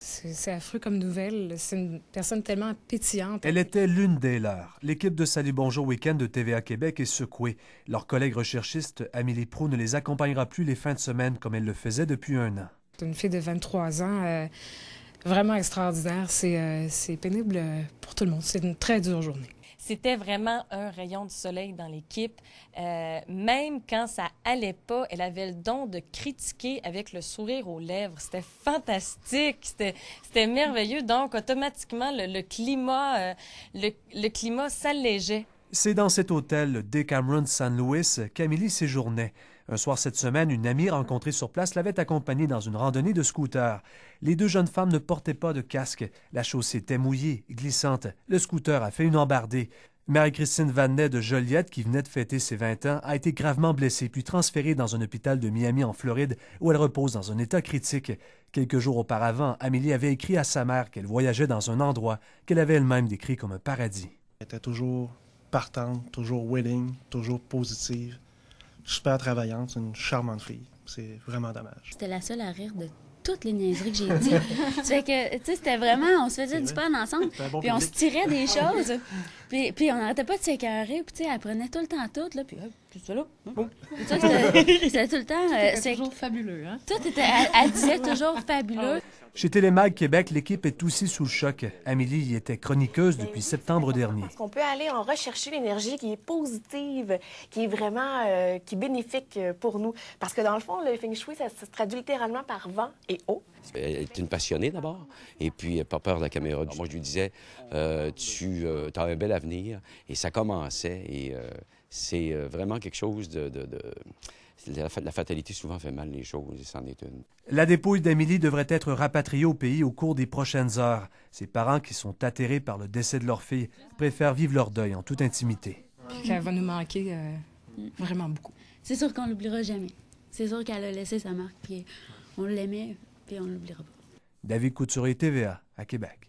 C'est affreux comme nouvelle. C'est une personne tellement pétillante. Elle était l'une des leurs. L'équipe de Salut Bonjour Week-end de TVA Québec est secouée. Leur collègue recherchiste, Amélie Proulx, ne les accompagnera plus les fins de semaine comme elle le faisait depuis 1 an. C'est une fille de 23 ans, vraiment extraordinaire. C'est pénible pour tout le monde. C'est une très dure journée. C'était vraiment un rayon de soleil dans l'équipe. Même quand ça allait pas, elle avait le don de critiquer avec le sourire aux lèvres. C'était fantastique, c'était merveilleux. Donc, automatiquement, le climat s'allégeait. C'est dans cet hôtel, le Decameron San Luis, qu'Amélie séjournait. Un soir cette semaine, une amie rencontrée sur place l'avait accompagnée dans une randonnée de scooter. Les 2 jeunes femmes ne portaient pas de casque. La chaussée était mouillée, glissante. Le scooter a fait une embardée. Marie-Christine Vanet de Joliette, qui venait de fêter ses 20 ans, a été gravement blessée puis transférée dans un hôpital de Miami en Floride où elle repose dans un état critique. Quelques jours auparavant, Amélie avait écrit à sa mère qu'elle voyageait dans un endroit qu'elle avait elle-même décrit comme un paradis. Elle était toujours partante, toujours willing, toujours positive. Super travaillante, c'est une charmante fille. C'est vraiment dommage. J'étais la seule à rire de toutes les niaiseries que j'ai dites. Ça fait que, tu sais, c'était vraiment, on se faisait du fun ensemble, bon puis on se tirait des choses, puis on n'arrêtait pas de s'écœurer, puis tu sais, elle prenait tout le temps tout, là, puis c'est là. C'était tout le temps... C'était toujours fabuleux, hein? Tout était, elle disait toujours fabuleux. Chez Télémag Québec, l'équipe est aussi sous le choc. Amélie y était chroniqueuse depuis septembre dernier. Parce qu'on peut aller en rechercher l'énergie qui est positive, qui est vraiment qui est bénéfique pour nous. Parce que dans le fond, le Feng Shui, ça se traduit littéralement par vent et eau. Elle est une passionnée d'abord, et puis pas peur de la caméra. Moi, je lui disais, tu as un bel avenir, et ça commençait, et c'est vraiment quelque chose de... La fatalité souvent fait mal les choses, et c'en est une. La dépouille d'Amélie devrait être rapatriée au pays au cours des prochaines heures. Ses parents, qui sont atterrés par le décès de leur fille, préfèrent vivre leur deuil en toute intimité. Puis qu'elle va nous manquer vraiment beaucoup. C'est sûr qu'on l'oubliera jamais. C'est sûr qu'elle a laissé sa marque, puis on l'aimait, puis on ne l'oubliera pas. David Couturier, TVA, à Québec.